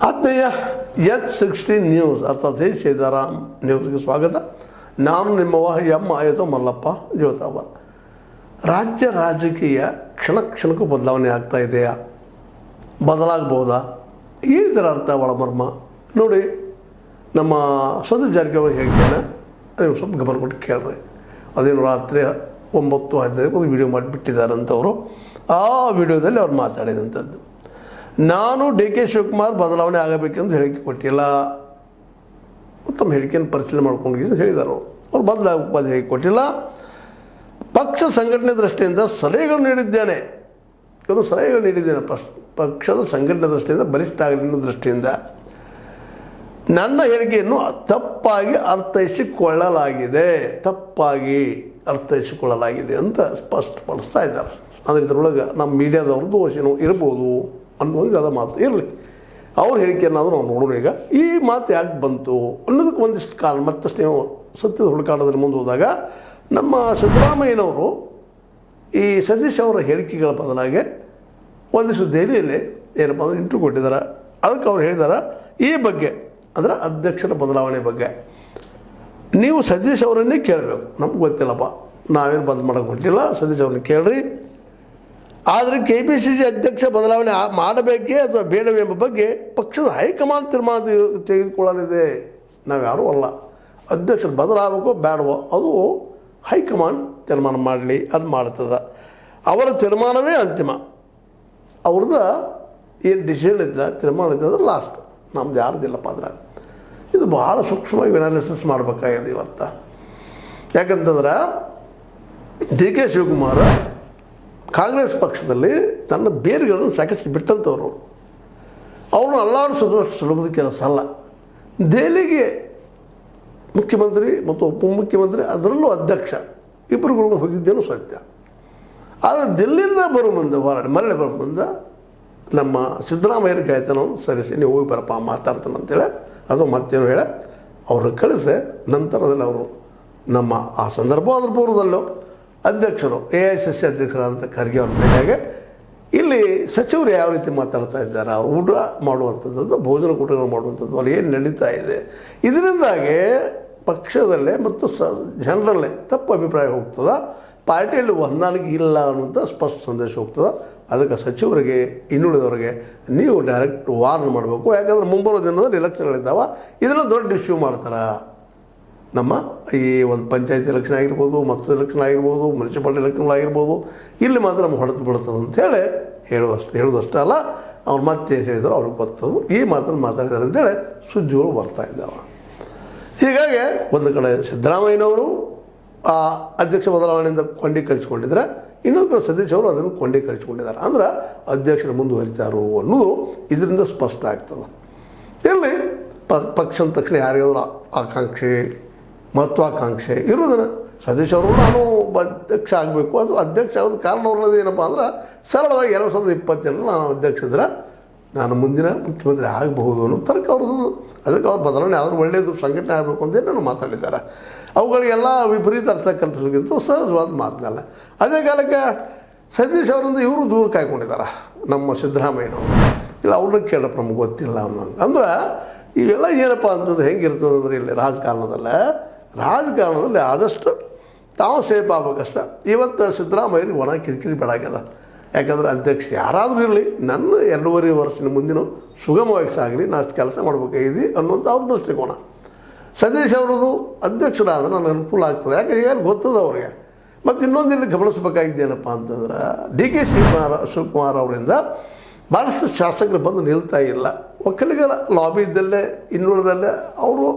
ಆತ್ಮೀಯ H16 news ಅರ್ಥಾತ್ ಹೇ ಸೀತಾರಾಮ್ ನ್ಯೂಸ್ಗೆ ಸ್ವಾಗತ. ನಾನು ನಿಮ್ಮವ ಎಂ ಆಯಿತು ಮಲ್ಲಪ್ಪ ಜೋತಾವರ್. ರಾಜ್ಯ ರಾಜಕೀಯ ಕ್ಷಣ ಕ್ಷಣಕ್ಕೂ ಬದಲಾವಣೆ ಆಗ್ತಾ ಇದೆಯಾ, ಬದಲಾಗಬಹುದಾ, ಈ ಥರ ಅರ್ಥ ಒಳಮರ್ಮ ನೋಡಿ. ನಮ್ಮ ಸತೀಶ್ ಜಾರಕಿಹೊಳಿ ಹೇಳಿಕೆಯನ್ನು ನೀವು ಸ್ವಲ್ಪ ಗಮನ ಕೊಟ್ಟು ಕೇಳ್ರಿ. ಅದೇನು ರಾತ್ರಿ 9:15 ಒಂದು ವಿಡಿಯೋ ಮಾಡಿಬಿಟ್ಟಿದ್ದಾರಂಥವರು. ಆ ವಿಡಿಯೋದಲ್ಲಿ ಅವ್ರು ಮಾತಾಡಿದಂಥದ್ದು, ನಾನು ಡಿ.ಕೆ. ಶಿವಕುಮಾರ್ ಬದಲಾವಣೆ ಆಗಬೇಕೆಂದು ಹೇಳಿಕೆ ಕೊಟ್ಟಿಲ್ಲ, ಉತ್ತಮ ಹೇಳಿಕೆಯನ್ನು ಪರಿಶೀಲನೆ ಮಾಡ್ಕೊಂಡು ಹೇಳಿದರು. ಅವ್ರು ಬದಲಾಗಬೇಕು ಹೇಳಿಕೆ ಕೊಟ್ಟಿಲ್ಲ. ಪಕ್ಷ ಸಂಘಟನೆ ದೃಷ್ಟಿಯಿಂದ ಸಲಹೆಗಳು ನೀಡಿದ್ದೇನೆ, ಕೆಲವು ಸಲಹೆಗಳು ನೀಡಿದ್ದೇನೆ. ಪಕ್ಷದ ಸಂಘಟನೆ ದೃಷ್ಟಿಯಿಂದ ಬಲಿಷ್ಠ ಆಗಲಿ ಅನ್ನೋ ದೃಷ್ಟಿಯಿಂದ ನನ್ನ ಹೇಳಿಕೆಯನ್ನು ತಪ್ಪಾಗಿ ಅರ್ಥೈಸಿಕೊಳ್ಳಲಾಗಿದೆ ಅಂತ ಸ್ಪಷ್ಟಪಡಿಸ್ತಾ ಇದ್ದಾರೆ. ಅಂದರೆ ಇದರೊಳಗೆ ನಮ್ಮ ಮೀಡಿಯಾದವ್ರದ್ದು ದೋಷನೂ ಇರ್ಬೋದು ಅನ್ನೋದು ಅದು ಮಾತು ಇರಲಿ. ಅವ್ರ ಹೇಳಿಕೆಯನ್ನಾದರೂ ನಾವು ನೋಡೋಣ. ಈಗ ಈ ಮಾತು ಯಾಕೆ ಬಂತು ಅನ್ನೋದಕ್ಕೆ ಒಂದಿಷ್ಟು ಕಾರಣ. ಮತ್ತಷ್ಟು ನೀವು ಸತ್ಯದ ಹುಡುಕಾಟದಲ್ಲಿ ಮುಂದೆ ಹೋದಾಗ ನಮ್ಮ ಸಿದ್ದರಾಮಯ್ಯನವರು ಈ ಸತೀಶ್ ಅವರ ಹೇಳಿಕೆಗಳ ಬದಲಾಗಿ ಒಂದಿಷ್ಟು ದೆಹಲಿಯಲ್ಲಿ ಏನಪ್ಪ ಅಂದರೆ ಇಂಟರ್ವ್ಯೂ ಕೊಟ್ಟಿದ್ದಾರೆ. ಅದಕ್ಕೆ ಅವ್ರು ಹೇಳಿದ್ದಾರೆ ಈ ಬಗ್ಗೆ, ಅಂದರೆ ಅಧ್ಯಕ್ಷರ ಬದಲಾವಣೆ ಬಗ್ಗೆ ನೀವು ಸತೀಶ್ ಅವರನ್ನೇ ಕೇಳಬೇಕು. ನಮ್ಗೆ ಗೊತ್ತಿಲ್ಲಪ್ಪ, ನಾವೇನು ಬಂದ್ ಮಾಡೋಕ್ಕೆ ಹೊಂಟಿಲ್ಲ, ಸತೀಶ್ ಅವ್ರನ್ನ ಕೇಳ್ರಿ. ಆದರೆ KPCC ಅಧ್ಯಕ್ಷ ಬದಲಾವಣೆ ಮಾಡಬೇಕೇ ಅಥವಾ ಬೇಡವೇ ಎಂಬ ಬಗ್ಗೆ ಪಕ್ಷದ ಹೈಕಮಾಂಡ್ ತೀರ್ಮಾನ ತೆಗೆದುಕೊಳ್ಳಲಿದೆ. ನಾವು ಯಾರೂ ಅಲ್ಲ. ಅಧ್ಯಕ್ಷರು ಬದಲಾಗಬೇಕೋ ಬೇಡವೋ ಅದು ಹೈಕಮಾಂಡ್ ತೀರ್ಮಾನ ಮಾಡಲಿ, ಅದು ಮಾಡ್ತದೆ. ಅವರ ತೀರ್ಮಾನವೇ ಅಂತಿಮ. ಅವ್ರದ್ದು ಏನು ಡಿಸಿಷನ್ ಇದ್ದ ತೀರ್ಮಾನ ಇದ್ದದ್ರೆ ಲಾಸ್ಟ್, ನಮ್ದು ಯಾರ್ದಿಲ್ಲಪ್ಪ. ಅದ್ರ ಇದು ಭಾಳ ಸೂಕ್ಷ್ಮವಾಗಿ ಅನಾಲಿಸಿಸ್ ಮಾಡಬೇಕಾಗಿದೆ ಇವತ್ತು. ಯಾಕಂತಂದ್ರೆ ಡಿ.ಕೆ. ಶಿವಕುಮಾರ್ ಕಾಂಗ್ರೆಸ್ ಪಕ್ಷದಲ್ಲಿ ತನ್ನ ಬೇರುಗಳನ್ನು ಸಾಕಷ್ಟು ಬಿಟ್ಟಂಥವ್ರು. ಅವ್ರನ್ನ ಅಲ್ಲಾಡಿಸೋದು ಅಷ್ಟು ಸುಲಭದ ಕೆಲಸ ಅಲ್ಲ. ದೆಹಲಿಗೆ ಮುಖ್ಯಮಂತ್ರಿ ಮತ್ತು ಉಪಮುಖ್ಯಮಂತ್ರಿ, ಅದರಲ್ಲೂ ಅಧ್ಯಕ್ಷ, ಇಬ್ಬರುಗಳು ಹೋಗಿದ್ದೇನೂ ಸತ್ಯ. ಆದರೆ ದಿಲ್ಲಿಯಿಂದ ಬರೋ ಮುಂದೆ ಮರಳಿ ಬರೋ ಮುಂದೆ ನಮ್ಮ ಸಿದ್ದರಾಮಯ್ಯರು ಕೇಳ್ತಾನೆ, ಅವನು ಸರಿಸಿ ನೀವು ಹೋಗಿ ಬರಪ್ಪ ಮಾತಾಡ್ತಾನೆ ಅಂತೇಳಿ, ಅದು ಮತ್ತೇನು ಹೇಳ ಅವ್ರನ್ನ ಕಳಿಸಿ ನಂತರದಲ್ಲಿ ಅವರು ನಮ್ಮ ಆ ಸಂದರ್ಭ ಅದ್ರ ಪೂರ್ವದಲ್ಲೂ ಅಧ್ಯಕ್ಷರು AICC ಅಧ್ಯಕ್ಷರಾದಂಥ ಖರ್ಗೆ ಅವ್ರ ಭೇಟಿಯಾಗಿ ಇಲ್ಲಿ ಸಚಿವರು ಯಾವ ರೀತಿ ಮಾತಾಡ್ತಾ ಇದ್ದಾರೆ, ಅವರು ಊಟ ಮಾಡುವಂಥದ್ದು, ಭೋಜನ ಕೂಟಗಳು ಮಾಡುವಂಥದ್ದು, ಅಲ್ಲಿ ಏನು ನಡೀತಾ ಇದೆ, ಇದರಿಂದಾಗಿ ಪಕ್ಷದಲ್ಲೇ ಮತ್ತು ಜನರಲ್ಲೇ ತಪ್ಪು ಅಭಿಪ್ರಾಯ ಹೋಗ್ತದೆ. ಪಾರ್ಟಿಯಲ್ಲಿ ಹೊಂದಾಣಿಕೆ ಇಲ್ಲ ಅನ್ನುವಂಥ ಸ್ಪಷ್ಟ ಸಂದೇಶ ಹೋಗ್ತದೆ. ಅದಕ್ಕೆ ಸಚಿವರಿಗೆ ಇನ್ನುಳಿದವರಿಗೆ ನೀವು ಡೈರೆಕ್ಟ್ ವಾರ್ನ್ ಮಾಡಬೇಕು. ಯಾಕಂದರೆ ಮುಂಬರುವ ದಿನದಲ್ಲಿ ಎಲೆಕ್ಷನ್ಗಳಿದ್ದಾವೆ, ಇದನ್ನು ದೊಡ್ಡ ಇಶ್ಯೂ ಮಾಡ್ತಾರೆ. ನಮ್ಮ ಈ ಒಂದು ಪಂಚಾಯತ್ ಎಲೆಕ್ಷನ್ ಆಗಿರ್ಬೋದು, ಮತ್ತೊಂದು ಎಲೆಕ್ಷನ್ ಆಗಿರ್ಬೋದು, ಮುನ್ಸಿಪಾಲ್ಟಿ ಎಲೆಕ್ಷನ್ಗಳಾಗಿರ್ಬೋದು, ಇಲ್ಲಿ ಮಾತ್ರ ನಮ್ಗೆ ಹೊಡೆದು ಬಿಡ್ತದೆ ಅಂಥೇಳಿ ಹೇಳೋದಷ್ಟೇ ಅಲ್ಲ, ಅವ್ರು ಮತ್ತೆ ಹೇಳಿದ್ರು ಅವ್ರಿಗೆ ಗೊತ್ತದು ಈ ಮಾತನ್ನು ಮಾತಾಡಿದ್ದಾರೆ ಅಂತೇಳಿ ಸುದ್ದಿಗಳು ಬರ್ತಾ ಇದ್ದಾವೆ. ಹೀಗಾಗಿ ಒಂದು ಕಡೆ ಸಿದ್ದರಾಮಯ್ಯನವರು ಆ ಅಧ್ಯಕ್ಷ ಬದಲಾವಣೆಯಿಂದ ಕೊಂಡಿ ಕಳಿಸ್ಕೊಂಡಿದ್ರೆ, ಇನ್ನೊಂದು ಕಡೆ ಸತೀಶ್ ಅವರು ಅದನ್ನು ಕೊಂಡಿ ಕಳಿಸ್ಕೊಂಡಿದ್ದಾರೆ. ಅಂದ್ರೆ ಅಧ್ಯಕ್ಷರು ಮುಂದುವರಿತಾರೋ ಅನ್ನೋದು ಇದರಿಂದ ಸ್ಪಷ್ಟ ಆಗ್ತದೆ. ಇಲ್ಲಿ ಪಕ್ಷ ಅಂದ ತಕ್ಷಣ ಯಾರಿಗಾದ್ರೂ ಆಕಾಂಕ್ಷೆ ಮಹತ್ವಾಕಾಂಕ್ಷೆ ಇರೋದನ್ನು ಸತೀಶ್ ಅವರು ನಾನು ಅಧ್ಯಕ್ಷ ಆಗಬೇಕು, ಅದು ಅಧ್ಯಕ್ಷ ಆಗೋದು ಕಾರಣ ಅವ್ರದ್ದು ಏನಪ್ಪ ಅಂದ್ರೆ ಸರಳವಾಗಿ 2028 ನಾನು ಅಧ್ಯಕ್ಷ ಇದ್ರೆ ನಾನು ಮುಂದಿನ ಮುಖ್ಯಮಂತ್ರಿ ಆಗಬಹುದು ಅನ್ನೋ ತರ್ಕ ಅವ್ರದ್ದು. ಅದಕ್ಕೆ ಅವ್ರ ಬದಲಾವಣೆ ಆದರೂ ಒಳ್ಳೆಯದು, ಸಂಘಟನೆ ಆಗಬೇಕು ಅಂತೇಳಿ ನಾನು ಮಾತಾಡಿದ್ದಾರೆ. ಅವುಗಳಿಗೆಲ್ಲ ವಿಪರೀತ ಅರ್ಥ ಕಲ್ಪಿಸೋಕ್ಕಿಂತ ಸಹಜವಾದ ಮಾತನ್ನಲ್ಲ. ಅದೇ ಕಾಲಕ್ಕೆ ಸತೀಶ್ ಅವರಿಂದ ಇವರು ದೂರ ಕಾಯ್ಕೊಂಡಿದ್ದಾರೆ ನಮ್ಮ ಸಿದ್ದರಾಮಯ್ಯನವರು. ಇಲ್ಲ ಅವ್ರನ್ನ ಕೇಳಪ್ಪ ನಮ್ಗೆ ಗೊತ್ತಿಲ್ಲ ಅನ್ನೋಂಗೆ. ಅಂದ್ರೆ ಇವೆಲ್ಲ ಏನಪ್ಪ ಅಂತಂದ್ರೆ ಹೆಂಗಿರ್ತದೆ ಅಂದರೆ ಇಲ್ಲಿ ರಾಜಕಾರಣದಲ್ಲಿ ಆದಷ್ಟು ತಾವು ಸೇಫ್ ಆಗ್ಬೇಕಷ್ಟ. ಇವತ್ತು ಸಿದ್ದರಾಮಯ್ಯರಿಗೆ ಒಣ ಕಿರಿಕಿರಿ ಬೇಡಾಗ್ಯದ. ಯಾಕಂದರೆ ಅಧ್ಯಕ್ಷ ಯಾರಾದರೂ ಇರಲಿ, ನನ್ನ 2.5 ವರ್ಷದ ಮುಂದಿನ ಸುಗಮವಾಗಿ ಸಾಗಲಿ, ನಾನು ಅಷ್ಟು ಕೆಲಸ ಮಾಡಬೇಕಾಗಿದೆ ಅನ್ನುವಂಥ ಅವ್ರ ದೃಷ್ಟಿಕೋನ. ಸತೀಶ್ ಅವರದು ಅಧ್ಯಕ್ಷರಾದ್ರೆ ನನಗೆ ಅನುಕೂಲ ಆಗ್ತದೆ. ಯಾಕೆ ಈಗ ಗೊತ್ತದ ಅವ್ರಿಗೆ. ಮತ್ತು ಇನ್ನೊಂದು ಇಲ್ಲಿ ಗಮನಿಸಬೇಕಾಗಿದ್ದೇನಪ್ಪ ಅಂತಂದ್ರೆ ಡಿ.ಕೆ. ಶಿವಕುಮಾರ್ ಅವರಿಂದ ಭಾಳಷ್ಟು ಶಾಸಕರು ಬಂದು ನಿಲ್ತಾ ಇಲ್ಲ. ಒಕ್ಕಲಿಗರ ಲಾಬಿ ಇದ್ದಲ್ಲೇ ಇನ್ನುಳಿದಲ್ಲೇ ಅವರು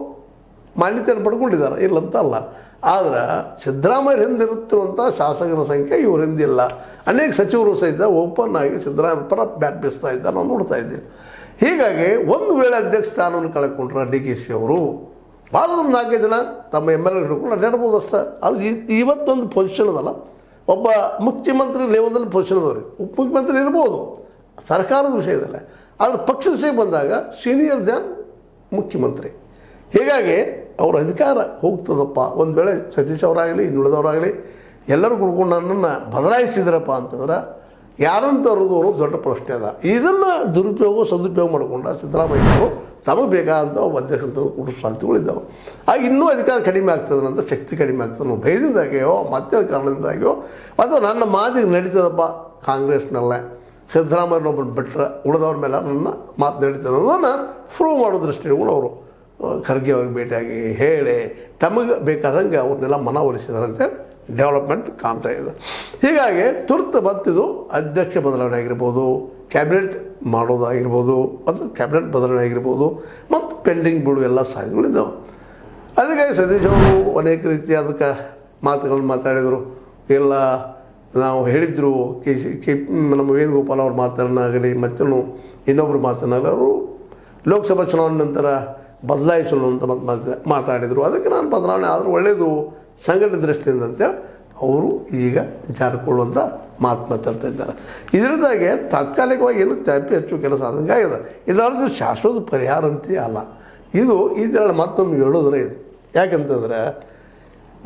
ಮಾನ್ಯತೆಯನ್ನು ಪಡ್ಕೊಂಡಿದ್ದಾರೆ, ಇಲ್ಲಂತ ಅಲ್ಲ. ಆದರೆ ಸಿದ್ದರಾಮಯ್ಯ ಹಿಂದಿರುತ್ತಿರುವಂಥ ಶಾಸಕರ ಸಂಖ್ಯೆ ಇವ್ರ ಹಿಂದಿಲ್ಲ. ಅನೇಕ ಸಚಿವರು ಸಹಿತ ಓಪನ್ ಆಗಿ ಸಿದ್ದರಾಮಯ್ಯ ಪರ ಬ್ಯಾಟ್ ಬೀಸ್ತಾ ಇದ್ದಾರೆ, ನಾವು ನೋಡ್ತಾ ಇದ್ದೀವಿ. ಹೀಗಾಗಿ ಒಂದು ವೇಳೆ ಅಧ್ಯಕ್ಷ ಸ್ಥಾನವನ್ನು ಕಳ್ಕೊಂಡ್ರೆ DKC ಅವರು ಭಾಳ 4 ಜನ ತಮ್ಮ MLA ಹಿಡ್ಕೊಂಡು ಅಡ್ಡಾಡ್ಬೋದು ಅಷ್ಟೇ. ಅದು ಇವತ್ತೊಂದು ಪೊಸಿಷನ್ ಅದಲ್ಲ, ಒಬ್ಬ ಮುಖ್ಯಮಂತ್ರಿ ಲೆವೆಲ್ದಲ್ಲಿ ಪೊಸಿಷನ್ ಅದಾವ್ರಿ. ಉಪಮುಖ್ಯಮಂತ್ರಿ ಇರ್ಬೋದು ಸರ್ಕಾರದ ವಿಷಯದಲ್ಲೇ, ಆದರೆ ಪಕ್ಷದ ವಿಷಯ ಬಂದಾಗ ಸೀನಿಯರ್ ದ್ಯಾನ್ ಮುಖ್ಯಮಂತ್ರಿ. ಹೀಗಾಗಿ ಅವ್ರ ಅಧಿಕಾರ ಹೋಗ್ತದಪ್ಪ. ಒಂದು ವೇಳೆ ಸತೀಶ್ ಅವರಾಗಲಿ ಇನ್ನುಳಿದವರಾಗಲಿ ಎಲ್ಲರೂ ಕುಡ್ಕೊಂಡು ನನ್ನನ್ನು ಬದಲಾಯಿಸಿದ್ರಪ್ಪ ಅಂತಂದ್ರೆ ಯಾರನ್ನು ತರೋದು ಅನ್ನೋದು ದೊಡ್ಡ ಪ್ರಶ್ನೆ ಅದ. ಇದನ್ನು ದುರುಪಯೋಗ ಸದುಪಯೋಗ ಮಾಡಿಕೊಂಡ ಸಿದ್ದರಾಮಯ್ಯವರು ತಮಗೆ ಬೇಕಾದಂಥ ಒಬ್ಬ ಅಧ್ಯಕ್ಷ ಕೊಡೋ ಸಾಧ್ಯತೆಗಳಿದ್ದಾವೆ. ಆಗ ಇನ್ನೂ ಅಧಿಕಾರ ಕಡಿಮೆ ಆಗ್ತದನಂತ, ಶಕ್ತಿ ಕಡಿಮೆ ಆಗ್ತದೆ ಅನ್ನೋ ಭಯದಿಂದಾಗ್ಯೋ ಮತ್ತೆ ಕಾರಣದಿಂದಾಗ್ಯೋ ಅಥವಾ ನನ್ನ ಮಾತಿಗೆ ನಡೀತದಪ್ಪ ಕಾಂಗ್ರೆಸ್ನಲ್ಲೇ ಸಿದ್ದರಾಮಯ್ಯನೊಬ್ಬರು ಬಿಟ್ಟರೆ ಉಳಿದವ್ರ ಮೇಲೆ ನನ್ನ ಮಾತು ನಡೀತದೆ ಅನ್ನೋದನ್ನು ಪ್ರೂವ್ ಮಾಡೋ ದೃಷ್ಟಿಗಳು ಅವರು ಖರ್ಗೆ ಅವ್ರಿಗೆ ಭೇಟಿಯಾಗಿ ಹೇಳಿ ತಮಗೆ ಬೇಕಾದಂಗೆ ಅವ್ರನ್ನೆಲ್ಲ ಮನವೊಲಿಸಿದ್ದಾರೆ ಅಂತೇಳಿ ಡೆವಲಪ್ಮೆಂಟ್ ಕಾಣ್ತಾ ಇದೆ. ಹೀಗಾಗಿ ತುರ್ತು ಮತ್ತಿದು ಅಧ್ಯಕ್ಷ ಬದಲಾವಣೆ ಆಗಿರ್ಬೋದು, ಕ್ಯಾಬಿನೆಟ್ ಮಾಡೋದಾಗಿರ್ಬೋದು ಮತ್ತು ಕ್ಯಾಬಿನೆಟ್ ಬದಲಾವಣೆ ಆಗಿರ್ಬೋದು ಮತ್ತು ಪೆಂಡಿಂಗ್ ಬಿಡು ಎಲ್ಲ ಸಾಧ್ಯತೆಗಳಿದ್ದಾವೆ. ಅದಕ್ಕಾಗಿ ಸತೀಶ್ ಅವರು ಅನೇಕ ರೀತಿ ಅದಕ್ಕೆ ಮಾತುಗಳನ್ನು ಮಾತಾಡಿದರು. ಎಲ್ಲ ನಾವು ಹೇಳಿದ್ರು ನಮ್ಮ ವೇಣುಗೋಪಾಲ್ ಅವ್ರ ಮಾತನ್ನಾಗಲಿ ಮತ್ತು ಇನ್ನೊಬ್ಬರು ಮಾತನಾಗಲಿ ಅವರು ಲೋಕಸಭಾ ಚುನಾವಣೆ ನಂತರ ಬದಲಾಯಿಸಲು ಅಂತ ಮಾತಾಡಿದರು. ಅದಕ್ಕೆ ನಾನು ಬದಲಾವಣೆ ಆದರೂ ಒಳ್ಳೆಯದು ಸಂಘಟನೆ ದೃಷ್ಟಿಯಿಂದ ಅಂತೇಳಿ ಅವರು ಈಗ ಜಾರಿಕೊಳ್ಳುವಂಥ ಮಾತಾಡ್ತಾ ಇದ್ದಾರೆ. ಇದರಿಂದಾಗೆ ತಾತ್ಕಾಲಿಕವಾಗಿ ಏನು ಹೆಚ್ಚು ಕೆಲಸ ಆದಂಗೆ ಆಗಿದೆ. ಇದರ ಶಾಶ್ವತ ಪರಿಹಾರ ಅಂತೇ ಅಲ್ಲ. ಇದು ಇದರಲ್ಲಿ ಮತ್ತೊಮ್ಮೆ ಹೇಳೋದನ್ನೇ ಇದು. ಯಾಕಂತಂದರೆ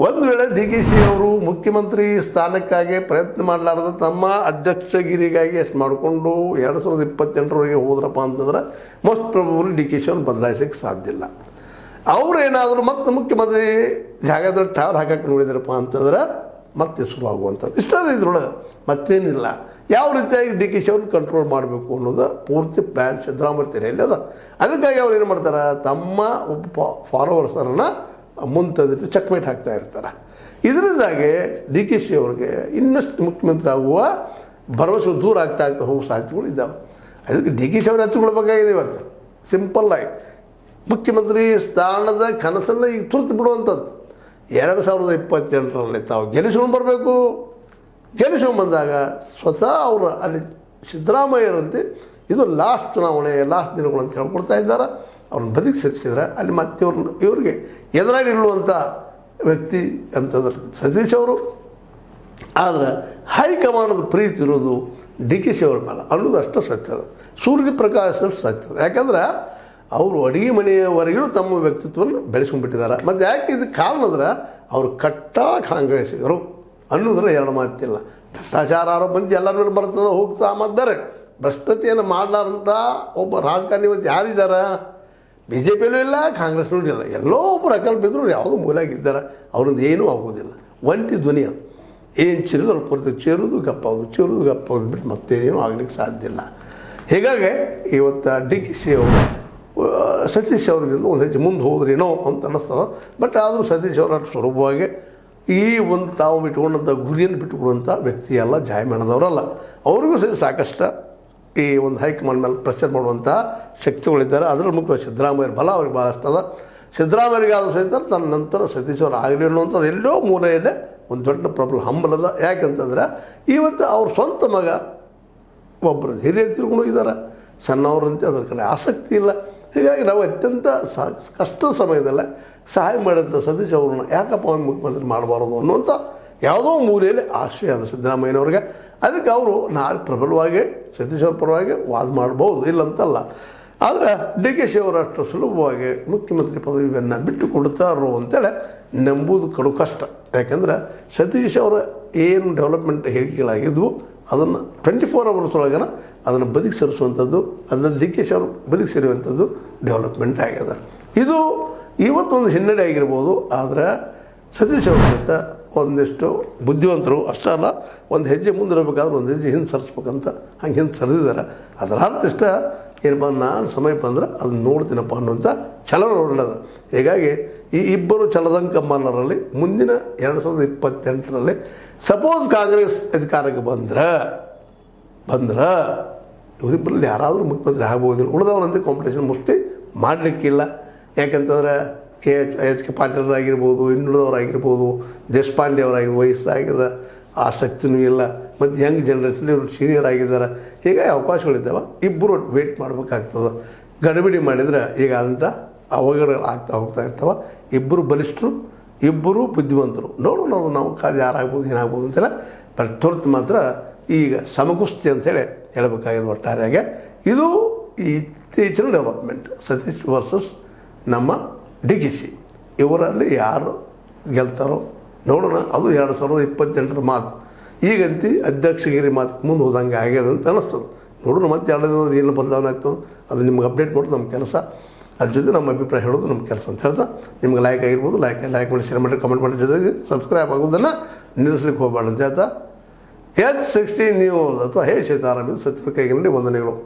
ಒಂದು ವೇಳೆ DKC ಅವರು ಮುಖ್ಯಮಂತ್ರಿ ಸ್ಥಾನಕ್ಕಾಗಿ ಪ್ರಯತ್ನ ಮಾಡಲಾರ್ದ ತಮ್ಮ ಅಧ್ಯಕ್ಷಗಿರಿಗಾಗಿ ಎಷ್ಟು ಮಾಡಿಕೊಂಡು 2028ರವರೆಗೆ ಹೋದ್ರಪ್ಪ ಅಂತಂದ್ರೆ ಮೋಸ್ಟ್ ಪ್ರಾಬಬಲಿ DKC ಅವ್ರು ಬದಲಾಯಿಸೋಕ್ಕೆ ಸಾಧ್ಯ ಇಲ್ಲ. ಅವರೇನಾದರೂ ಮತ್ತೆ ಮುಖ್ಯಮಂತ್ರಿ ಜಾಗದಲ್ಲಿ ಟವರ್ ಹಾಕಕ್ಕೆ ನೋಡಿದ್ರಪ್ಪ ಅಂತಂದ್ರೆ ಮತ್ತೆ ಶುರುವಾಗುವಂಥದ್ದು ಇಷ್ಟಾದ ಇದ್ರೊಳಗೆ ಮತ್ತೇನಿಲ್ಲ. ಯಾವ ರೀತಿಯಾಗಿ DKC ಅವ್ರನ್ನ ಕಂಟ್ರೋಲ್ ಮಾಡಬೇಕು ಅನ್ನೋದು ಪೂರ್ತಿ ಪ್ಲ್ಯಾನ್ ಸಿದ್ದರಾಮಯ್ಯ ತೆರೆಯಲ್ಲಿ ಅದ. ಅದಕ್ಕಾಗಿ ಅವ್ರು ಏನು ಮಾಡ್ತಾರೆ, ತಮ್ಮ ಒಬ್ಬ ಫಾಲೋವರ್ಸರನ್ನು ಮುಂತಂದಿಟ್ಟು ಚೆಕ್ಮೇಟ್ ಹಾಕ್ತಾ ಇರ್ತಾರೆ. ಇದರಿಂದಾಗಿ DKC ಅವ್ರಿಗೆ ಇನ್ನಷ್ಟು ಮುಖ್ಯಮಂತ್ರಿ ಆಗುವ ಭರವಸೆ ದೂರ ಆಗ್ತಾ ಹೋಗೋ ಸಾಧ್ಯತೆಗಳು ಇದ್ದಾವೆ. ಅದಕ್ಕೆ DKC ಅವ್ರು ಹಚ್ಕೊಳ್ಬೇಕಾಗಿದೆ ಇವತ್ತು ಸಿಂಪಲ್ಲಾಗಿ. ಮುಖ್ಯಮಂತ್ರಿ ಸ್ಥಾನದ ಕನಸನ್ನು ಈಗ ತುರ್ತು ಬಿಡುವಂಥದ್ದು 2028ರಲ್ಲಿ ತಾವು ಗೆಲ್ಲಿಸ್ಕೊಂಡು ಬರಬೇಕು. ಗೆಲ್ಲಿಸ್ಕೊಂಡು ಬಂದಾಗ ಸ್ವತಃ ಅವರು ಅಲ್ಲಿ ಸಿದ್ದರಾಮಯ್ಯರಂತೆ ಇದು ಲಾಸ್ಟ್ ಚುನಾವಣೆ, ಲಾಸ್ಟ್ ದಿನಗಳು ಅಂತ ಹೇಳ್ಕೊಡ್ತಾ ಇದ್ದಾರೆ. ಅವ್ರನ್ನ ಬದುಕಿ ಸೇರಿಸಿದ್ರೆ ಅಲ್ಲಿ ಮತ್ತೆ ಇವ್ರಿಗೆ ಎದುರಾಗಿ ನಿಲ್ಲುವಂಥ ವ್ಯಕ್ತಿ ಅಂತಂದ್ರೆ ಸತೀಶ್ ಅವರು. ಆದರೆ ಹೈಕಮಾಂಡದ ಪ್ರೀತಿ ಇರೋದು DKC ಅವ್ರ ಮೇಲೆ ಅನ್ನೋದು ಅಷ್ಟು ಸತ್ಯದ, ಸೂರ್ಯ ಪ್ರಕಾಶದಷ್ಟು ಸತ್ಯದ. ಯಾಕಂದ್ರೆ ಅವರು ಅಡುಗೆ ಮನೆಯವರೆಗೂ ತಮ್ಮ ವ್ಯಕ್ತಿತ್ವವನ್ನು ಬೆಳೆಸ್ಕೊಂಡ್ಬಿಟ್ಟಿದ್ದಾರೆ. ಮತ್ತು ಯಾಕೆ ಇದಕ್ಕೆ ಕಾರಣ ಅಂದ್ರೆ ಅವರು ಕಟ್ಟ ಕಾಂಗ್ರೆಸ್ಸಿಗರು ಅನ್ನೋದ್ರಲ್ಲಿ ಎರಡು ಮಾತಿಲ್ಲ. ಭ್ರಷ್ಟಾಚಾರ ಆರೋಪ ಬಂದು ಎಲ್ಲರ ಮೇಲೆ ಬರ್ತದೆ ಹೋಗ್ತಾ ಮತ್ತು ಬೇರೆ ಭ್ರಷ್ಟತೆಯನ್ನು ಮಾಡಲಾರಂಥ ಒಬ್ಬ ರಾಜಕಾರಣಿ ಇವತ್ತು ಯಾರಿದ್ದಾರೆ? BJPಯಲ್ಲೂ ಇಲ್ಲ, ಕಾಂಗ್ರೆಸ್ನೂ ಇಲ್ಲ. ಎಲ್ಲೋ ಒಬ್ಬರು ಅಕಲ್ಪ ಇದ್ರು ಯಾವುದೋ ಮೂಲಾಗಿದ್ದಾರೆ. ಅವ್ರಿಂದ ಏನೂ ಆಗೋದಿಲ್ಲ. ಒಂಟಿ ಧ್ವನಿ ಅದು ಏನು ಚಿರಿದಲ್ಲಿ ಪೂರ್ತಿ ಚೇರೋದು ಗಪ್ಪಾಗೋದು, ಚೇರೋದು ಗಪ್ಪಾಗೋದು ಬಿಟ್ಟು ಮತ್ತೇನೇನು ಆಗಲಿಕ್ಕೆ ಸಾಧ್ಯ ಇಲ್ಲ. ಹೀಗಾಗಿ ಇವತ್ತು DKC ಅವರು ಸತೀಶ್ ಅವ್ರಿಗಿಂತ ಒಂದು ಹೆಜ್ಜೆ ಮುಂದೆ ಹೋದ್ರೇನೋ ಅಂತ ಅನ್ನಿಸ್ತದೆ. ಬಟ್ ಆದರೂ ಸತೀಶ್ ಅವರು ಅಷ್ಟು ಸುಲಭವಾಗಿ ಈ ಒಂದು ತಾವು ಬಿಟ್ಕೊಂಡಂಥ ಗುರಿಯನ್ನು ಬಿಟ್ಟುಕೊಡುವಂಥ ವ್ಯಕ್ತಿ ಅಲ್ಲ, ಜಾಯಮಾನದವರಲ್ಲ. ಅವ್ರಿಗೂ ಸಹ ಸಾಕಷ್ಟು ಈ ಒಂದು ಹೈಕಮಾಂಡ್ ಮೇಲೆ ಪ್ರೆಷರ್ ಮಾಡುವಂಥ ಶಕ್ತಿಗಳಿದ್ದಾರೆ. ಅದರಲ್ಲಿ ಮುಖ್ಯವಾಗಿ ಸಿದ್ದರಾಮಯ್ಯರ ಬಲ ಅವ್ರಿಗೆ ಭಾಳಷ್ಟು ಅದ. ಸಿದ್ದರಾಮಯ್ಯರಿಗಾದರೂ ಸಹಿತ ತನ್ನ ನಂತರ ಸತೀಶ್ ಅವರು ಆಗಲಿ ಅನ್ನುವಂಥದ್ದು ಎಲ್ಲೋ ಮೂಲೆಯಲ್ಲೇ ಒಂದು ದೊಡ್ಡ ಪ್ರಾಬ್ಲಮ್ ಹಂಬಲದ. ಯಾಕಂತಂದ್ರೆ ಇವತ್ತು ಅವ್ರ ಸ್ವಂತ ಮಗ ಒಬ್ಬರು ಹಿರಿಯರು ತಿಳ್ಕೊಂಡು ಇದ್ದಾರೆ, ಸಣ್ಣವ್ರಂತೆ ಅದ್ರ ಕಡೆ ಆಸಕ್ತಿ ಇಲ್ಲ. ಹೀಗಾಗಿ ನಾವು ಅತ್ಯಂತ ಕಷ್ಟದ ಸಮಯದಲ್ಲೇ ಸಹಾಯ ಮಾಡಿದಂಥ ಸತೀಶ್ ಅವ್ರನ್ನ ಯಾಕಪ್ಪ ಅವ್ನು ಮುಖ್ಯಮಂತ್ರಿ ಮಾಡಬಾರ್ದು ಅನ್ನುವಂಥ ಯಾವುದೋ ಮೂಲೆಯಲ್ಲಿ ಆಶಯ ಅದು ಸಿದ್ದರಾಮಯ್ಯನವ್ರಿಗೆ. ಅದಕ್ಕೆ ಅವರು ನಾಳೆ ಪ್ರಬಲವಾಗಿ ಸತೀಶ್ ಅವ್ರ ಪರವಾಗಿ ವಾದ ಮಾಡ್ಬೋದು, ಇಲ್ಲಂತಲ್ಲ. ಆದರೆ DKC ಅವರು ಅಷ್ಟು ಸುಲಭವಾಗಿ ಮುಖ್ಯಮಂತ್ರಿ ಪದವಿಯನ್ನು ಬಿಟ್ಟು ಕೊಡ್ತಾರೋ ಅಂತೇಳಿ ನಂಬುದು ಕಡು ಕಷ್ಟ. ಯಾಕೆಂದ್ರೆ ಸತೀಶ್ ಅವರ ಏನು ಡೆವಲಪ್ಮೆಂಟ್ ಹೇಳಿಕೆಗಳಾಗಿದ್ವು ಅದನ್ನು 24 hours ಒಳಗನ ಅದನ್ನು ಬದುಕಿ ಸೇರಿಸುವಂಥದ್ದು, ಅದನ್ನು DKC ಅವರು ಬದುಕಿ ಸೇರುವಂಥದ್ದು ಡೆವಲಪ್ಮೆಂಟ್ ಆಗ್ಯದ. ಇದು ಇವತ್ತೊಂದು ಹಿನ್ನಡೆ ಆಗಿರ್ಬೋದು. ಆದರೆ ಸತೀಶ್ ಅವ್ರ ಜೊತೆ ಒಂದಿಷ್ಟು ಬುದ್ಧಿವಂತರು ಅಷ್ಟೇ ಅಲ್ಲ, ಒಂದು ಹೆಜ್ಜೆ ಮುಂದಿರಬೇಕಾದ್ರೆ ಒಂದು ಹೆಜ್ಜೆ ಹಿಂದೆ ಸರಿಸ್ಬೇಕಂತ ಹಂಗೆ ಹಿಂದೆ ಸರಿದಿದ್ದಾರೆ. ಅದರ ಅರ್ಥ ಇಷ್ಟ ಏನಪ್ಪ, ನಾನು ಸಮಯ ಬಂದ್ರೆ ಅದನ್ನು ನೋಡ್ತೀನಪ್ಪ ಅನ್ನುವಂಥ ಛಲ ಒಳ್ಳೆಯದು. ಹೀಗಾಗಿ ಈ ಇಬ್ಬರು ಛಲದಂಕಮ್ಮನರಲ್ಲಿ ಮುಂದಿನ 2028ರಲ್ಲಿ ಸಪೋಸ್ ಕಾಂಗ್ರೆಸ್ ಅಧಿಕಾರಕ್ಕೆ ಬಂದ್ರೆ ಇವರಿಬ್ಬರಲ್ಲಿ ಯಾರಾದರೂ ಮುಖ್ಯಮಂತ್ರಿ ಆಗ್ಬೋದು. ಉಳಿದವರಂತೆ ಕಾಂಪಿಟೇಷನ್ ಮೋಸ್ಟ್ಲಿ ಮಾಡಲಿಕ್ಕಿಲ್ಲ. ಯಾಕಂತಂದ್ರೆ KH ಪಾಟೀಲರಾಗಿರ್ಬೋದು, ಇನ್ನುಳಿದವರಾಗಿರ್ಬೋದು, ದೇಶಪಾಂಡೆ ಅವರಾಗಿರ್ಬೋದು, ವಯಸ್ಸಾಗಿದೆ, ಆಸಕ್ತಿನೂ ಇಲ್ಲ. ಮತ್ತು ಯಂಗ್ ಜನ್ರೇಷನ್ ಇವರು ಸೀನಿಯರ್ ಆಗಿದ್ದಾರೆ. ಹೀಗಾಗಿ ಅವಕಾಶಗಳಿದ್ದಾವೆ. ಇಬ್ಬರು ವೇಟ್ ಮಾಡಬೇಕಾಗ್ತದೆ. ಗಡಿಬಿಡಿ ಮಾಡಿದರೆ ಈಗ ಆದಂಥ ಅವಘಡಗಳು ಆಗ್ತಾ ಹೋಗ್ತಾ ಇರ್ತವೆ. ಇಬ್ಬರು ಬಲಿಷ್ಠರು, ಇಬ್ಬರು ಬುದ್ಧಿವಂತರು. ನೋಡೋಣ ನಾವು ಕಾದು ಯಾರಾಗ್ಬೋದು ಏನಾಗ್ಬೋದು ಅಂತೆಲ್ಲ. ಬಟ್ ತುರ್ತು ಮಾತ್ರ ಈಗ ಸಮಕುಸ್ತಿ ಅಂಥೇಳಿ ಹೇಳಬೇಕಾಗಿದೆ. ಒಟ್ಟಾರೆಯಾಗೆ ಇದು ಇತ್ತೀಚಿನ ಡೆವಲಪ್ಮೆಂಟ್ ಸತೀಶ್ ವರ್ಸಸ್ ನಮ್ಮ DKC. ಇವರಲ್ಲಿ ಯಾರು ಗೆಲ್ತಾರೋ ನೋಡೋಣ. ಅದು 2028ರ ಮಾತು. ಈಗಂತಿ ಅಧ್ಯಕ್ಷಗಿರಿ ಮಾತು ಮುಂದೆ ಹೋದಂಗೆ ಆಗ್ಯದ ಅಂತ ಅನ್ನಿಸ್ತದೆ. ನೋಡೋಣ ಮತ್ತೆ 2 ದಿನದಲ್ಲಿ ಏನು ಬದಲಾವಣೆ ಆಗ್ತದೆ ಅದು ನಿಮ್ಗೆ ಅಪ್ಡೇಟ್ ಮಾಡೋದು ನಮ್ಮ ಕೆಲಸ. ಅದ್ರ ಜೊತೆ ನಮ್ಮ ಅಭಿಪ್ರಾಯ ಹೇಳೋದು ನಮ್ಮ ಕೆಲಸ ಅಂತ ಹೇಳ್ತಾ ನಿಮ್ಗೆ ಲೈಕ್ ಆಗಿರ್ಬೋದು, ಲೈಕ್ ಮಾಡಿ, ಶೇರ್ ಮಾಡಿ, ಕಮೆಂಟ್ ಮಾಡಿ, ಜೊತೆಗೆ ಸಬ್ಸ್ಕ್ರೈಬ್ ಆಗೋದನ್ನು ನಿಲ್ಲಿಸ್ಲಿಕ್ಕೆ ಹೋಗಬೇಡ ಅಂತ ಹೇಳ್ತಾ H16 ನ್ಯೂಸ್ ಅಥವಾ ಹೇ ಸೀತಾರಾಮ್ ಇದು ಸತ್ಯದ ಕೈಗಿನಲ್ಲಿ ವಂದನೆಗಳು.